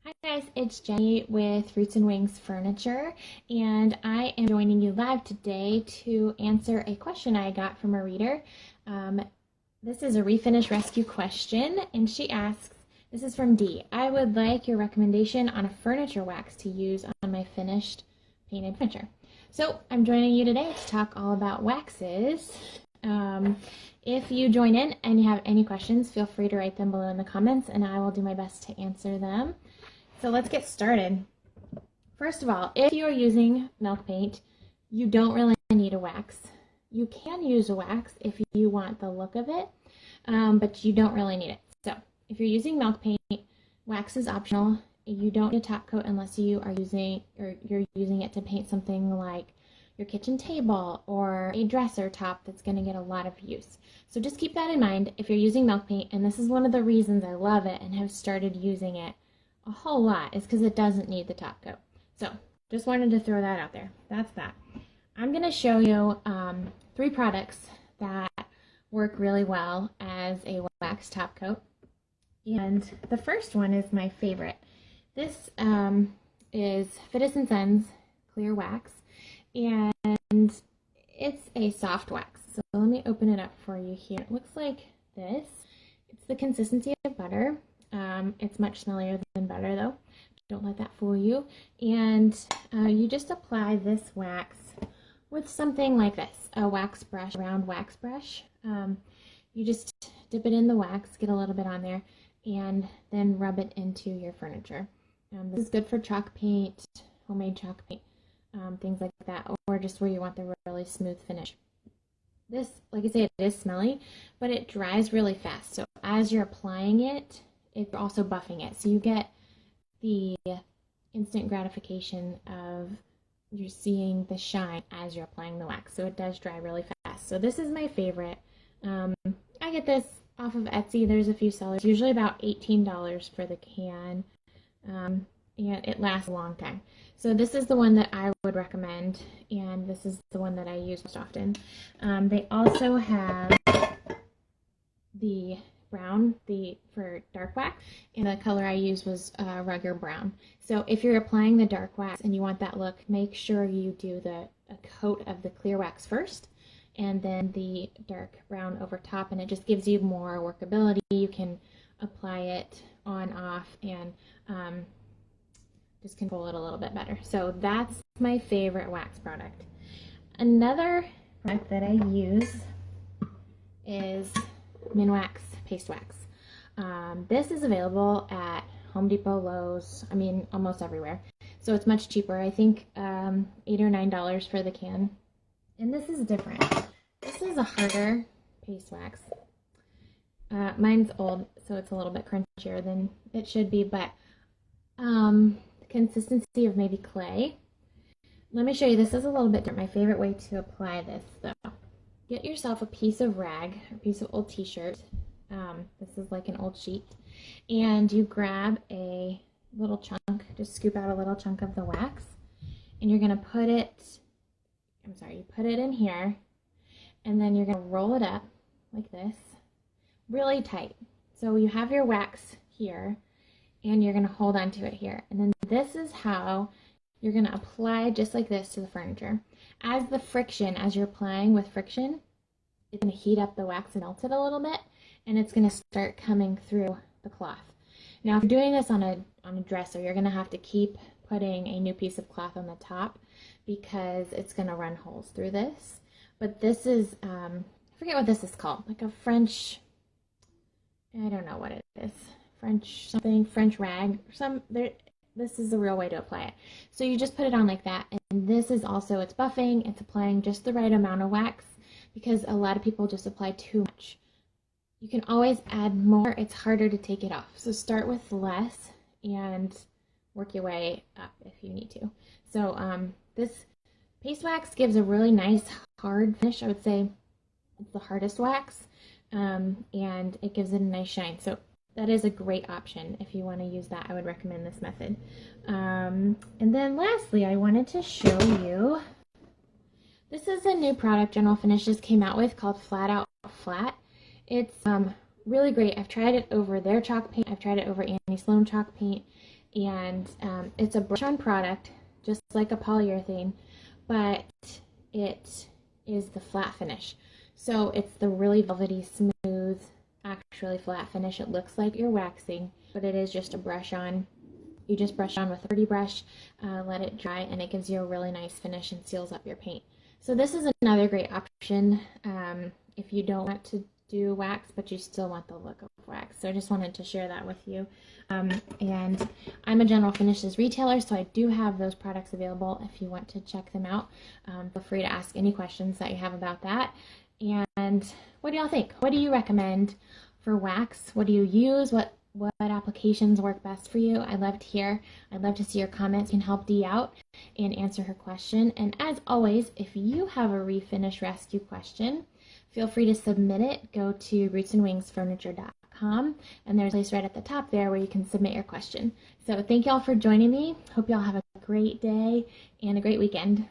Hi guys, it's Jenny with Roots and Wings Furniture, and I am joining you live today to answer a question I got from a reader. This is a ReFinish Rescue question, and she asks, this is from D. I would like your recommendation on a furniture wax to use on my finished painted furniture. So I'm joining you today to talk all about waxes. If you join in and you have any questions, feel free to write them below in the comments, and I will do my best to answer them. So let's get started. First of all, if you're using milk paint, you don't really need a wax. You can use a wax if you want the look of it, but you don't really need it. So if you're using milk paint, wax is optional. You don't need a top coat unless you are you're using it to paint something like your kitchen table or a dresser top that's going to get a lot of use. So just keep that in mind if you're using milk paint, and this is one of the reasons I love it and have started using it a whole lot, is because it doesn't need the top coat. So just wanted to throw that out there. That's that. I'm going to show you 3 products that work really well as a wax top coat. And the first one is my favorite. This is Fittis & Sons Clear Wax, and it's a soft wax. So let me open it up for you here. It looks like this. It's the consistency of butter. It's much smellier than butter though. Don't let that fool you. And you just apply this wax with something like this, a wax brush, a round wax brush. You just dip it in the wax, get a little bit on there, and then rub it into your furniture. This is good for chalk paint, homemade chalk paint, things like that, or just where you want the really smooth finish. This, like I say, it is smelly, but it dries really fast. So as you're applying it, it's also buffing it. So you get the instant gratification of you're seeing the shine as you're applying the wax. So it does dry really fast. So this is my favorite. I get this off of Etsy. There's a few sellers, usually about $18 for the can. And it lasts a long time. So this is the one that I would recommend, and this is the one that I use most often. They also have the brown, for dark wax, and the color I used was Rugger Brown. So if you're applying the dark wax and you want that look, make sure you do a coat of the clear wax first, and then the dark brown over top, and it just gives you more workability. You can apply it on, off, and just control it a little bit better. So that's my favorite wax product. Another product that I use is Minwax Paste Wax. This is available at Home Depot, Lowe's, I mean almost everywhere. So it's much cheaper. I think $8 or $9 for the can. And this is different. This is a harder paste wax. Mine's old, so it's a little bit crunchier than it should be, but consistency of maybe clay. Let me show you. This is a little bit different. My favorite way to apply this though. Get yourself a piece of rag, a piece of old t-shirt. This is like an old sheet. And you grab a little chunk, just scoop out a little chunk of the wax, and you're going to put it, you put it in here, and then you're going to roll it up like this, really tight. So you have your wax here, and you're going to hold on to it here. And then this is how you're going to apply, just like this, to the furniture. As you're applying with friction, it's going to heat up the wax and melt it a little bit, and it's going to start coming through the cloth. Now, if you're doing this on a dresser, you're going to have to keep putting a new piece of cloth on the top because it's going to run holes through this. But this is, I forget what this is called, like a French, I don't know what it is, French rag, this is the real way to apply it. So you just put it on like that, and this is also, it's buffing, it's applying just the right amount of wax, because a lot of people just apply too much. You can always add more, it's harder to take it off. So start with less and work your way up if you need to. So this paste wax gives a really nice hard finish. I would say it's the hardest wax, and it gives it a nice shine. So that is a great option. If you want to use that, I would recommend this method. And then lastly, I wanted to show you, this is a new product General Finish just came out with called Flat Out Flat. It's really great. I've tried it over their chalk paint. I've tried it over Annie Sloan chalk paint, and it's a brush-on product, just like a polyurethane, but it is the flat finish. So it's the really velvety, smooth, actually flat finish. It looks like you're waxing, but it is just a brush-on. You just brush on with a dirty brush, let it dry, and it gives you a really nice finish and seals up your paint. So this is another great option if you don't want to do wax, but you still want the look of wax. So I just wanted to share that with you. And I'm a general finishes retailer, so I do have those products available if you want to check them out. Feel free to ask any questions that you have about that. And what do y'all think? What do you recommend for wax? What do you use? What applications work best for you? I'd love to hear. I'd love to see your comments. You can help Dee out and answer her question. And as always, if you have a ReFinish Rescue question, feel free to submit it. Go to rootsandwingsfurniture.com, and there's a place right at the top there where you can submit your question. So thank y'all for joining me. Hope y'all have a great day and a great weekend.